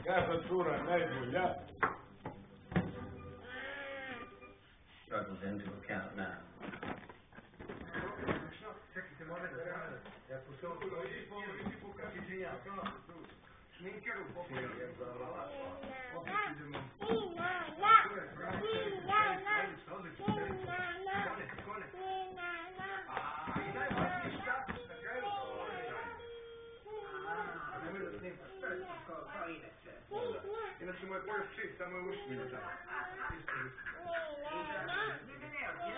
Kakva cura najbolja. That was into account now. Čekajte, moram da kažem. Ja pošto ovo pokaži izvinjam. Šminkeru pokojim. Opet idemo. Kone. I najvažnije šta? Na kraju? Nemoj da snimaš. Kao inače. Inače moj prvi šip, samo je ušli. Isto. Ne,